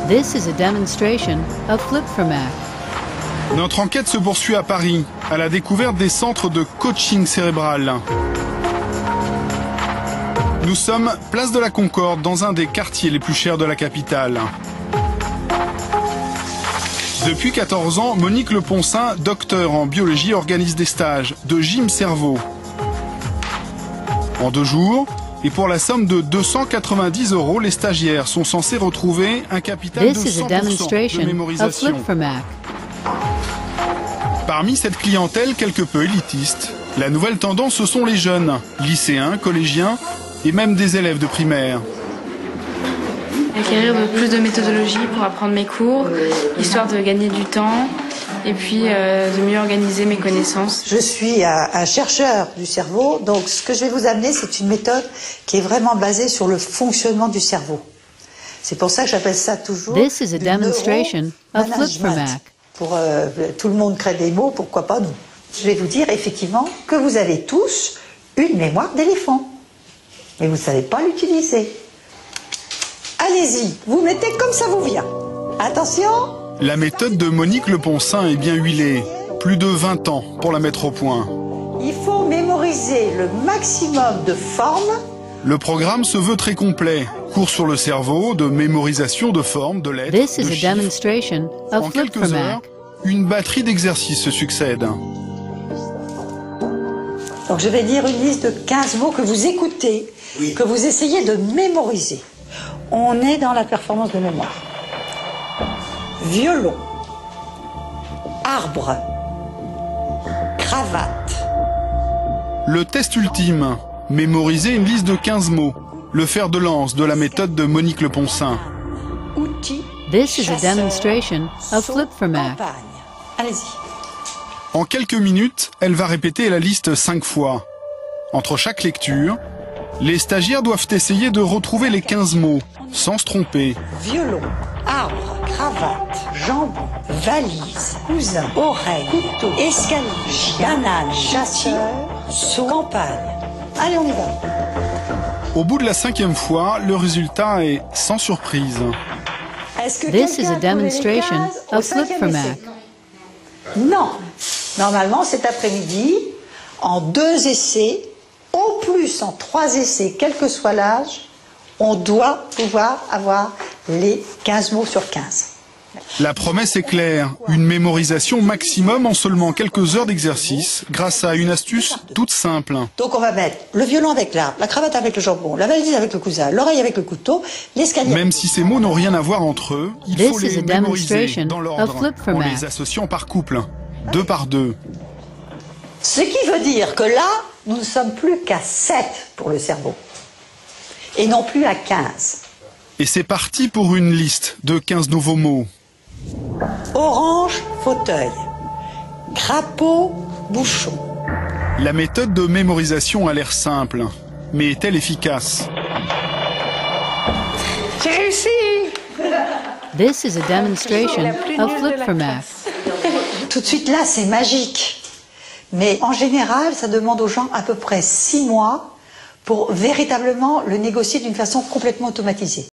This is a demonstration of Flip4Mac. Notre enquête se poursuit à Paris, à la découverte des centres de coaching cérébral. Nous sommes place de la Concorde, dans un des quartiers les plus chers de la capitale. Depuis 14 ans, Monique Leponcin, docteur en biologie, organise des stages de gym cerveau. En 2 jours, et pour la somme de 290 €, les stagiaires sont censés retrouver un capital de 100% de mémorisation. Parmi cette clientèle quelque peu élitiste, la nouvelle tendance, ce sont les jeunes, lycéens, collégiens et même des élèves de primaire. Acquérir plus de méthodologie pour apprendre mes cours, histoire de gagner du temps et puis de mieux organiser mes connaissances. Je suis un chercheur du cerveau, donc ce que je vais vous amener, c'est une méthode qui est vraiment basée sur le fonctionnement du cerveau. C'est pour ça que j'appelle ça toujours This is a demonstration of Flip4Mac. Pour tout le monde crée des mots, pourquoi pas nous? Je vais vous dire effectivement que vous avez tous une mémoire d'éléphant, mais vous ne savez pas l'utiliser. Allez-y, vous mettez comme ça vous vient. Attention! La méthode de Monique Leponcin est bien huilée. Plus de 20 ans pour la mettre au point. Il faut mémoriser le maximum de formes. Le programme se veut très complet. Cours sur le cerveau, de mémorisation de formes, de lettres, This de is a chiffres. demonstration of En quelques heures, Flip4Mac. une batterie d'exercices se succède. Donc je vais dire une liste de 15 mots que vous écoutez, que vous essayez de mémoriser. On est dans la performance de mémoire. Violon, arbre, cravate. Le test ultime, mémoriser une liste de 15 mots. Le fer de lance de la méthode de Monique Leponcin. Outils. This is a chasseur, demonstration of saut, Flip4Mac. campagne. Allez-y. En quelques minutes, elle va répéter la liste 5 fois. Entre chaque lecture, les stagiaires doivent essayer de retrouver les 15 mots, sans se tromper. Violon, arbre, cravate, jambon, valise, cousin, oreille, couteau, escalier, banane, chasseur, saut, campagne. Allez, on y va. Au bout de la 5e fois, le résultat est sans surprise. Est-ce que This is quelqu'un a a trouvé les demonstration 15 au of 5e Flip4Mac. essai? Non. Normalement, cet après-midi, en 2 essais, au plus en 3 essais, quel que soit l'âge, on doit pouvoir avoir les 15 mots sur 15. La promesse est claire, une mémorisation maximum en seulement quelques heures d'exercice, grâce à une astuce toute simple. Donc on va mettre le violon avec l'arbre, la cravate avec le jambon, la valise avec le cousin, l'oreille avec le couteau, l'escalier. Même si ces mots n'ont rien à voir entre eux, il faut This is les a mémoriser demonstration dans of l'ordre, en Flip4Mac. les associant par couple, 2 par 2. Ce qui veut dire que là, nous ne sommes plus qu'à 7 pour le cerveau. Et non plus à 15. Et c'est parti pour une liste de 15 nouveaux mots. Orange, fauteuil. Crapaud, bouchon. La méthode de mémorisation a l'air simple, mais est-elle efficace? J'ai réussi! This is a demonstration La plus of nulle de la Flip4Mac. Tout de suite là, c'est magique. Mais en général, ça demande aux gens à peu près 6 mois pour véritablement le négocier d'une façon complètement automatisée.